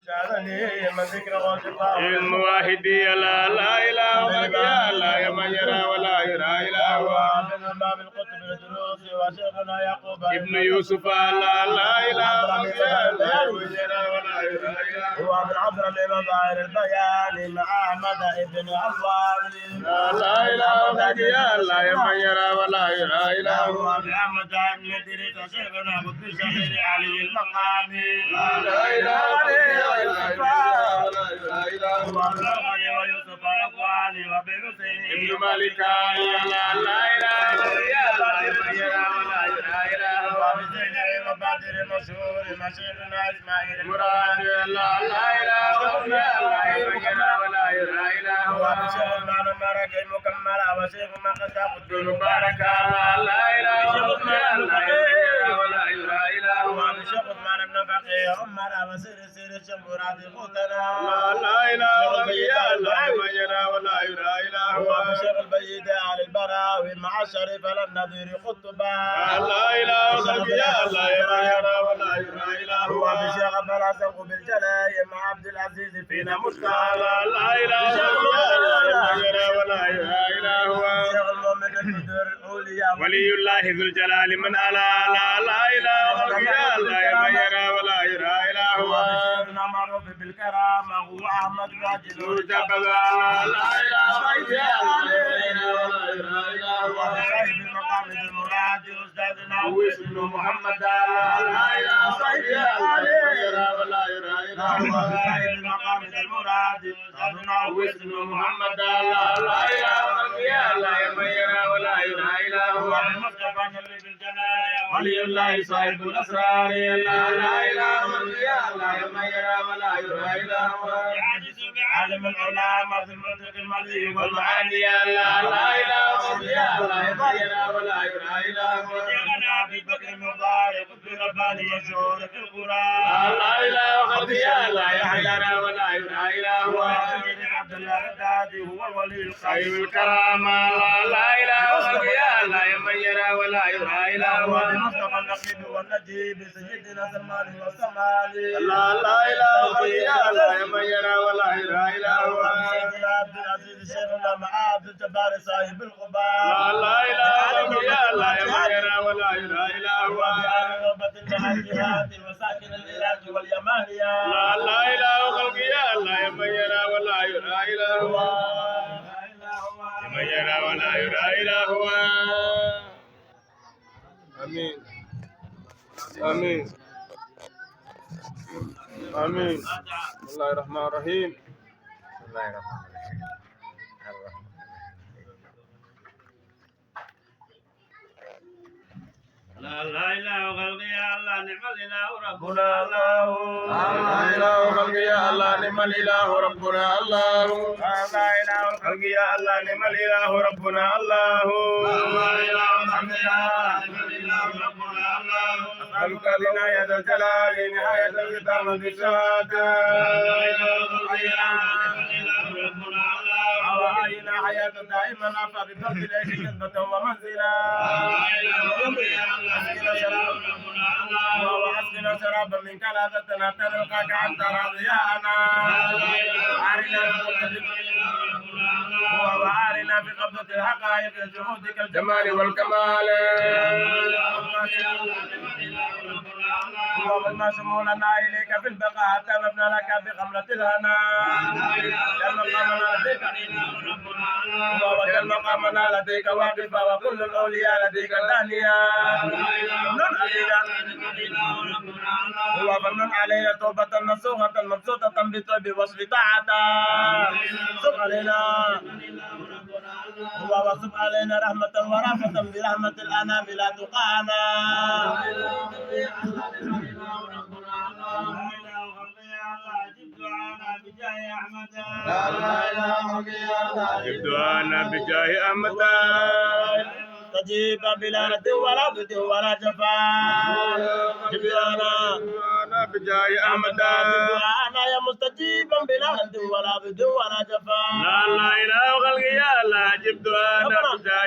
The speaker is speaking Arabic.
شادني من ذكر غوث الله المواحدي لا لا إله إلا الله يا من يرى ولا يرى إلا هو من باب القطب الدروس وشيخنا يعقوب ابن يوسف لا لا إله إلا الله يا من يرى ولا يرى إلا هو هو من عبر لمظاهر البيان مع أحمد ابن الله لا إله إلا الله يا من يرى ولا يرى إلا هو هو محمد بن إدريس وشيخنا قطب الشهير علي المقام لا إله إلا الله ولا يرى إلا هو وأبلغني ويوسف وأخواني وبنسين ابن مالك لا لا إله إلا الله يا من يرى ولا يرى إلا هو وبزينه وبدر مشهور مشيخنا إسماعيل مراد لا لا إله إلا الله يا من يرى ولا يرى إلا هو وبشيخ المعنى المرك المكملة وشيخ ما قد الدين مبارك لا لا إله إلا الله يا من يرى ولا يرى إلا هو وبشيخ المعنى ابن فقيه عمر وسير سير الشيخ مراد قوتنا لا لا إله إلا الله يا من يرى ولا يرى إلا هو وبشيخ البيد آل البراوي مع الشريف النذير قطبا لا إله إلا الله يا من يرى ولا يرى إلا هو وبشيخ الحسن بالجلاء مع عبد العزيز فينا مشتاق لا لا إله إلا الله يا من يرى ولا يرى إلا هو شيخ المؤمن القدر الأولياء ولي الله ذو الجلال من ألا لا لا إله إلا الله يا من يرى ولا يرى إلا هو وشيخنا معروف بالكرامة هو أحمد ماجد مرتقى لا لا إله إلا الله يا من يرى ولا يرى إلا هو وصاحب المقام المراد أستاذنا واسم محمد لا لا إله إلا الله يا من يرى ولا يرى إلا هو وصاحب المقام المراد أستاذنا واسم محمد لا لا إله إلا الله يا من يرى ولا يرى إلا هو المصطفى النبي بالجناية ولي الله صاحب الأسرار لا لا إله إلا الله يا من يرى ولا يرى إلا هو عالم العلماء في المنطق المالي والمعاني لا لا إله إلا الله يا من يرى ولا يرى إلا هو شيخنا أبي بكر المبارك في رباني مشهور في القرآن لا إله إلا الله يا من يرى ولا يرى إلا هو وسيدنا عبد الله الغدادي هو ولي الخير خير الكرامة لا إله إلا الله يا من يرى ولا يرى إلا هو المصطفى النقيب والنجيب سيدنا سلمان والسمالي لا لا إله إلا الله يا من يرى ولا يرى إلا هو سيدنا عبد العزيز شيخنا مع عبد الجبار صاحب الغبار لا لا إله إلا الله يا من يرى ولا يرى إلا هو نوبة المهاجرات وساكن العراق واليمانية لا لا إله إلا الله يا من يرى ولا يرى إلا هو يا من يرى ولا يرى إلا هو آمين آمين آمين بسم الله الرحمن الرحيم بسم الله الرحمن الرحيم. لا إله إلا الله نعم الإله ربنا الله لا إله خلق يا الله نعم الإله ربنا الله لا إله خلق يا الله نعم الإله ربنا الله لا إله خلق يا الله نعم الإله ربنا الله أسألك بناية الجلال نهاية الختام بالشهادة لا إله خلق يا الله نعم الإله ربنا الله وأحينا حياة دائما عفا بفضل العيش كذبة ومنزلا لا إله خلق يا الله وأسقنا شرابا من كلابتنا تلقاك أنت راضيانا وأرنا في قبضة الحقائق جهودك الجمال والكمال وما شمولنا إليك في البقاء حتى نبنى لك بخمرة الهنا وجل مقامنا لديك واقفا وكل الأولياء لديك دانيا ومن علينا توبة نصوحة مبسوطة بطيب وصف طاعة صب علينا وصب علينا رحمة ورحمة برحمة الأنام لا تقانا جب دعانا بجاه أحمد تجيب بلا رد ولا ضد ولا جفاء جبنا بجاه أحمد أنا يا مستجيبا بلا رد ولا ضد ولا جفاء لا لا إله خلق يا الله جب دعانا بجاه